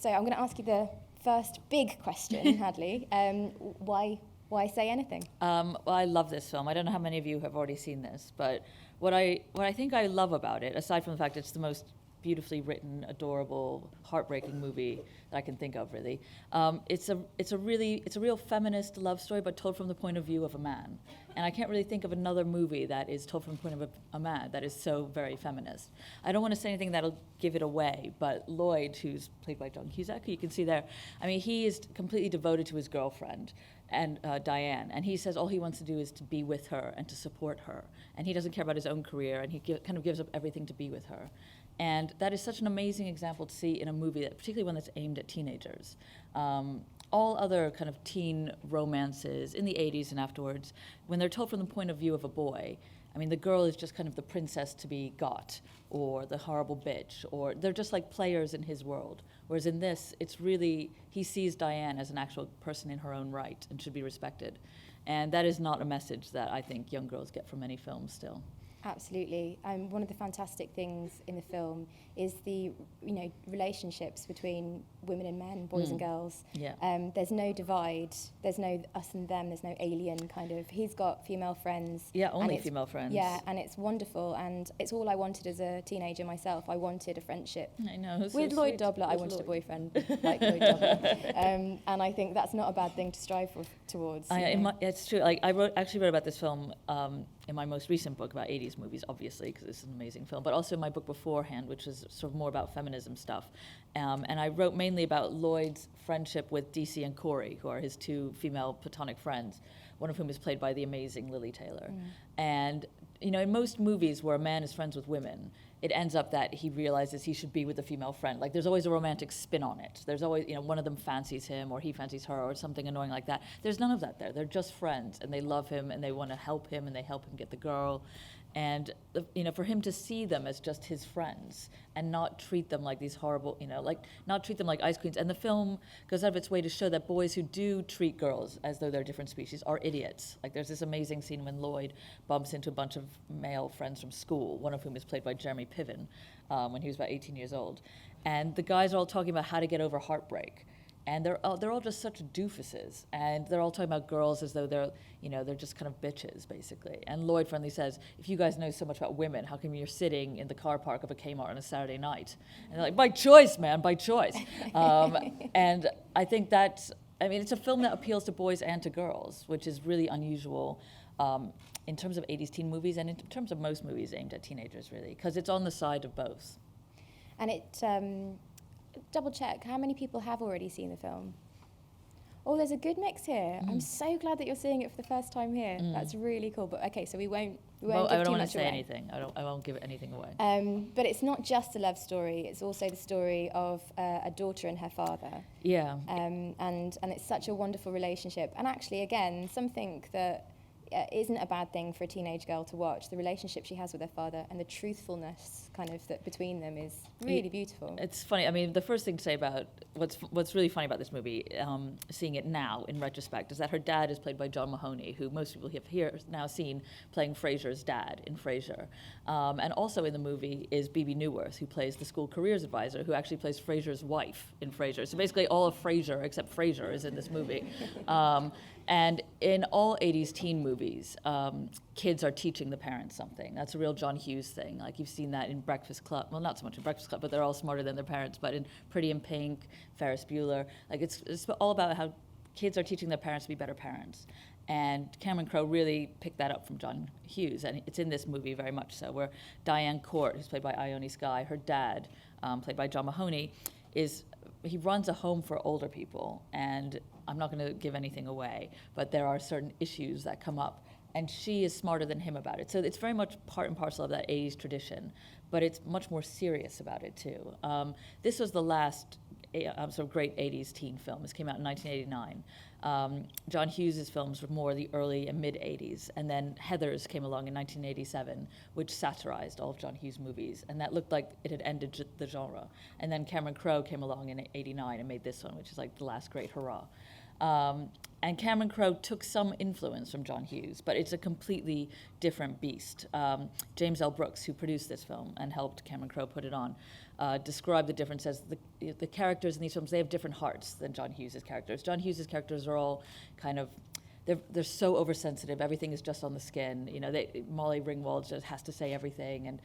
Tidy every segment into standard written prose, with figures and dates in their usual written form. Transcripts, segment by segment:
So I'm going to ask you the first big question, Hadley. Why say anything? Well, I love this film. I don't know how many of you have already seen this, but what I think I love about it, aside from the fact it's the most beautifully written, adorable, heartbreaking movie that I can think of, really, it's a real feminist love story, but told from the point of view of a man. And I can't really think of another movie that is told from the point of a man that is so very feminist. I don't want to say anything that'll give it away, but Lloyd, who's played by John Hughes, you can see there, I mean, he is completely devoted to his girlfriend, and Diane, and he says all he wants to do is to be with her and to support her, and he doesn't care about his own career, and he kind of gives up everything to be with her. And that is such an amazing example to see in a movie, that, particularly one that's aimed at teenagers. All other kind of teen romances in the 80s and afterwards, when they're told from the point of view of a boy, I mean, the girl is just kind of the princess to be got, or the horrible bitch, or they're just like players in his world. Whereas in this, it's really, he sees Diane as an actual person in her own right and should be respected. And that is not a message that I think young girls get from any film still. Absolutely. One of the fantastic things in the film is the relationships between women and men, boys and girls. Yeah. There's no divide. There's no us and them. There's no alien kind of. He's got female friends. Yeah, only female friends. Yeah, and it's wonderful. And it's all I wanted as a teenager myself. I wanted a friendship. I know. With Lloyd Dobler, I wanted a boyfriend like Lloyd Dobler. And I think that's not a bad thing to strive towards. It's true. Like I actually wrote about this film in my most recent book about 80s movies, obviously, because it's an amazing film, but also my book beforehand, which is sort of more about feminism stuff. And I wrote mainly about Lloyd's friendship with DC and Corey, who are his two female platonic friends, one of whom is played by the amazing Lily Taylor. And, in most movies where a man is friends with women, it ends up that he realizes he should be with a female friend. Like, there's always a romantic spin on it. There's always, one of them fancies him, or he fancies her, or something annoying like that. There's none of that there. They're just friends, and they love him, and they want to help him, and they help him get the girl. And, for him to see them as just his friends and not treat them like these horrible, not treat them like ice queens. And the film goes out of its way to show that boys who do treat girls as though they're different species are idiots. Like, there's this amazing scene when Lloyd bumps into a bunch of male friends from school, one of whom is played by Jeremy Piven, when he was about 18 years old. And the guys are all talking about how to get over heartbreak. And they're all just such doofuses, and they're all talking about girls as though they're just kind of bitches, basically. And Lloyd friendly says, if you guys know so much about women, how come you're sitting in the car park of a Kmart on a Saturday night? And they're like, by choice, man, by choice. And I think it's a film that appeals to boys and to girls, which is really unusual in terms of 80s teen movies, and in terms of most movies aimed at teenagers, really, because it's on the side of both. And it... double check, how many people have already seen the film? Oh, there's a good mix here. I'm so glad that you're seeing it for the first time here. That's really cool. But okay, so we won't give too much away. I don't want to say anything. I won't give anything away. But it's not just a love story. It's also the story of a daughter and her father. Yeah. And it's such a wonderful relationship. And actually, again, something that isn't a bad thing for a teenage girl to watch. The relationship she has with her father and the truthfulness kind of that between them is really beautiful. It's funny. I mean, the first thing to say about what's really funny about this movie, seeing it now in retrospect, is that her dad is played by John Mahoney, who most people have here now seen playing Frasier's dad in Frasier. And also in the movie is Bebe Neuwirth, who plays the school careers advisor, who actually plays Frasier's wife in Frasier. So basically all of Frasier, except Frasier, is in this movie. And in all 80s teen movies, kids are teaching the parents something. That's a real John Hughes thing. Like, you've seen that in Breakfast Club. Well, not so much in Breakfast Club, but they're all smarter than their parents. But in Pretty in Pink, Ferris Bueller, like, it's all about how kids are teaching their parents to be better parents. And Cameron Crowe really picked that up from John Hughes, and it's in this movie very much so, where Diane Court, who's played by Ione Skye, her dad, played by John Mahoney, he runs a home for older people, and I'm not going to give anything away, but there are certain issues that come up, and she is smarter than him about it. So it's very much part and parcel of that 80s tradition, but it's much more serious about it too. This was the last sort of great 80s teen film. This came out in 1989. John Hughes' films were more the early and mid-80s, and then Heathers came along in 1987, which satirized all of John Hughes' movies, and that looked like it had ended the genre. And then Cameron Crowe came along in 89 and made this one, which is like the last great hurrah. And Cameron Crowe took some influence from John Hughes, but it's a completely different beast. James L. Brooks, who produced this film and helped Cameron Crowe put it on, described the difference as the characters in these films, they have different hearts than John Hughes' characters. John Hughes' characters are all kind of, they're so oversensitive. Everything is just on the skin. You know, Molly Ringwald just has to say everything, and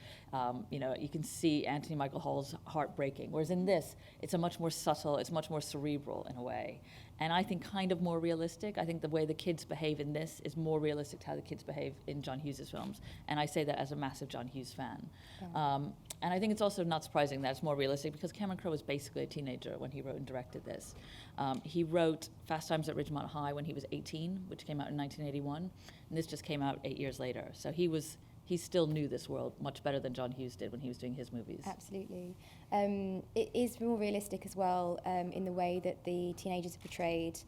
you know, you can see Anthony Michael Hall's heart breaking. Whereas in this, it's a much more subtle, it's much more cerebral in a way, and I think kind of more realistic. I think the way the kids behave in this is more realistic to how the kids behave in John Hughes' films, and I say that as a massive John Hughes fan. Yeah. And I think it's also not surprising that it's more realistic because Cameron Crowe was basically a teenager when he wrote and directed this. He wrote Fast Times at Ridgemont High when he was 18, which came out in 1981, and this just came out 8 years later. So he still knew this world much better than John Hughes did when he was doing his movies. Absolutely. It is more realistic as well in the way that the teenagers are portrayed.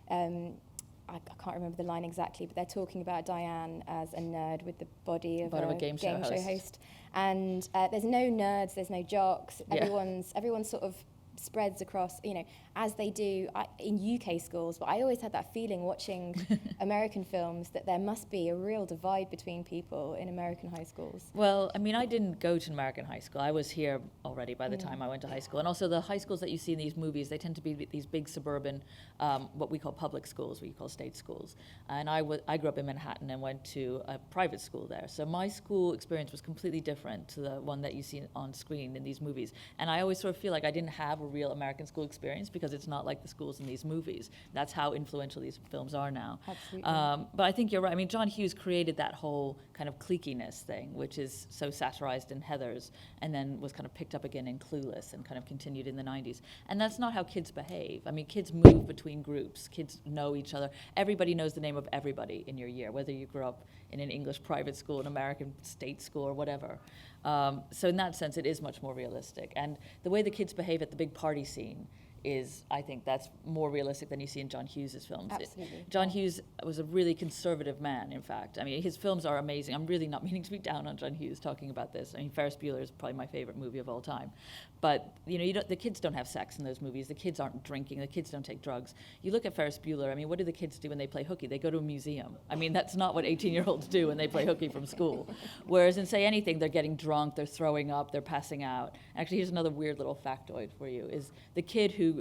I can't remember the line exactly, but they're talking about Diane as a nerd with the body of a game show host. And there's no nerds, there's no jocks. Yeah. Everyone's sort of spreads across, you know, as they do in UK schools. But I always had that feeling watching American films that there must be a real divide between people in American high schools. Well, I mean, I didn't go to an American high school. I was here already by the time I went to high school. And also the high schools that you see in these movies, they tend to be these big suburban, what we call public schools, what you call state schools. And I grew up in Manhattan and went to a private school there. So my school experience was completely different to the one that you see on screen in these movies. And I always sort of feel like I didn't have a real American school experience because it's not like the schools in these movies. That's how influential these films are now. Absolutely. But I think you're right. I mean, John Hughes created that whole kind of cliquiness thing, which is so satirized in Heathers, and then was kind of picked up again in Clueless and kind of continued in the 90s. And that's not how kids behave. I mean, kids move between groups. Kids know each other. Everybody knows the name of everybody in your year, whether you grew up in an English private school, an American state school, or whatever. So in that sense, it is much more realistic. And the way the kids behave at the big party scene is, I think that's more realistic than you see in John Hughes' films. Absolutely. John Hughes was a really conservative man, in fact. I mean, his films are amazing. I'm really not meaning to be down on John Hughes talking about this. I mean, Ferris Bueller is probably my favorite movie of all time. But, you know, the kids don't have sex in those movies. The kids aren't drinking. The kids don't take drugs. You look at Ferris Bueller, I mean, what do the kids do when they play hooky? They go to a museum. I mean, that's not what 18-year-olds do when they play hooky from school. Whereas in Say Anything, they're getting drunk, they're throwing up, they're passing out. Actually, here's another weird little factoid for you, is the kid who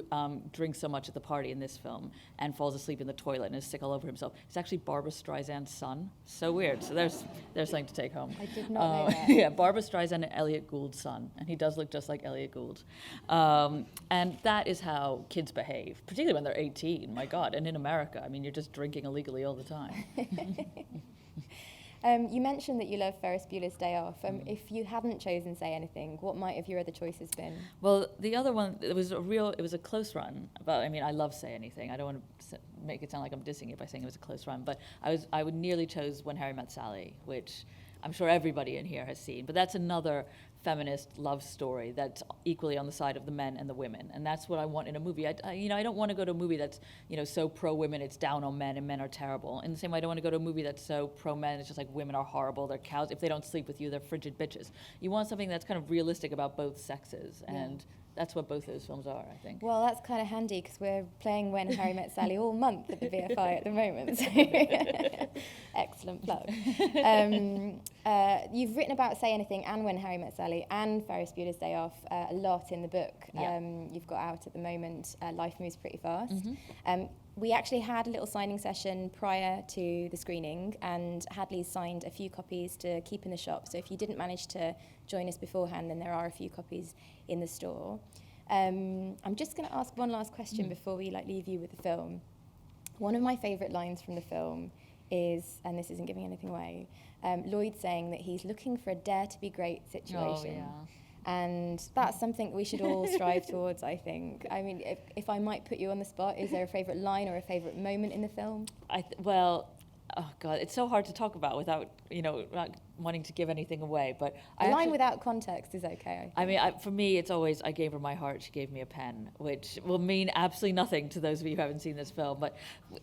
drinks so much at the party in this film and falls asleep in the toilet and is sick all over himself. It's actually Barbra Streisand's son. So weird. So there's something to take home. I did not know that. Yeah, Barbra Streisand and Elliot Gould's son, and he does look just like Elliot Gould. And that is how kids behave, particularly when they're 18. My God, and in America, I mean, you're just drinking illegally all the time. You mentioned that you love Ferris Bueller's Day Off. If you hadn't chosen Say Anything, what might have your other choices been? Well, the other one, it was a close run. But I mean, I love Say Anything. I don't want to make it sound like I'm dissing it by saying it was a close run. But I would nearly chose When Harry Met Sally, which I'm sure everybody in here has seen. But that's another feminist love story that's equally on the side of the men and the women, and that's what I want in a movie. I don't want to go to a movie that's, you know, so pro women it's down on men and men are terrible. In the same way, I don't want to go to a movie that's so pro men it's just like women are horrible, they're cows. If they don't sleep with you, they're frigid bitches. You want something that's kind of realistic about both sexes, and that's what both those films are, I think. Well, that's kind of handy because we're playing When Harry Met Sally all month at the BFI at the moment. So excellent plug. You've written about Say Anything and When Harry Met Sally and Ferris Bueller's Day Off a lot in the book. You've got out at the moment, Life Moves Pretty Fast. Mm-hmm. We actually had a little signing session prior to the screening, and Hadley signed a few copies to keep in the shop. So if you didn't manage to join us beforehand, then there are a few copies in the store. I'm just going to ask one last question before we leave you with the film. One of my favourite lines from the film is, and this isn't giving anything away, Lloyd saying that he's looking for a dare to be great situation. Oh, yeah. And that's something we should all strive towards, I think. I mean, if I might put you on the spot, is there a favourite line or a favourite moment in the film? Well, oh God, it's so hard to talk about without, not wanting to give anything away. But a line without context is okay, I think. For me, it's always, I gave her my heart, she gave me a pen, which will mean absolutely nothing to those of you who haven't seen this film. But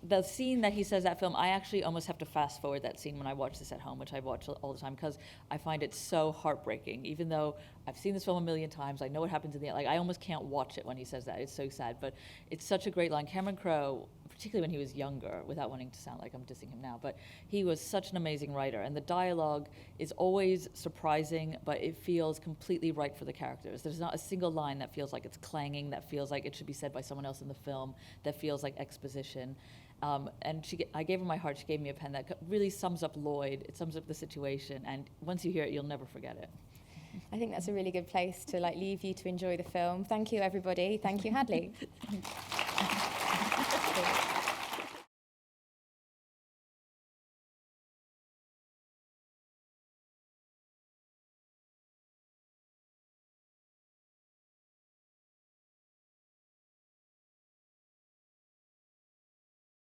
the scene that he says that film, I actually almost have to fast forward that scene when I watch this at home, which I watch all the time, because I find it so heartbreaking. Even though I've seen this film a million times, I know what happens in the end. I almost can't watch it when he says that. It's so sad. But it's such a great line. Cameron Crowe particularly when he was younger, without wanting to sound like I'm dissing him now, but he was such an amazing writer, and the dialogue is always surprising, but it feels completely right for the characters. There's not a single line that feels like it's clanging, that feels like it should be said by someone else in the film, that feels like exposition. And I gave her my heart, she gave me a pen that really sums up Lloyd, it sums up the situation, and once you hear it, you'll never forget it. I think that's a really good place to leave you to enjoy the film. Thank you, everybody. Thank you, Hadley.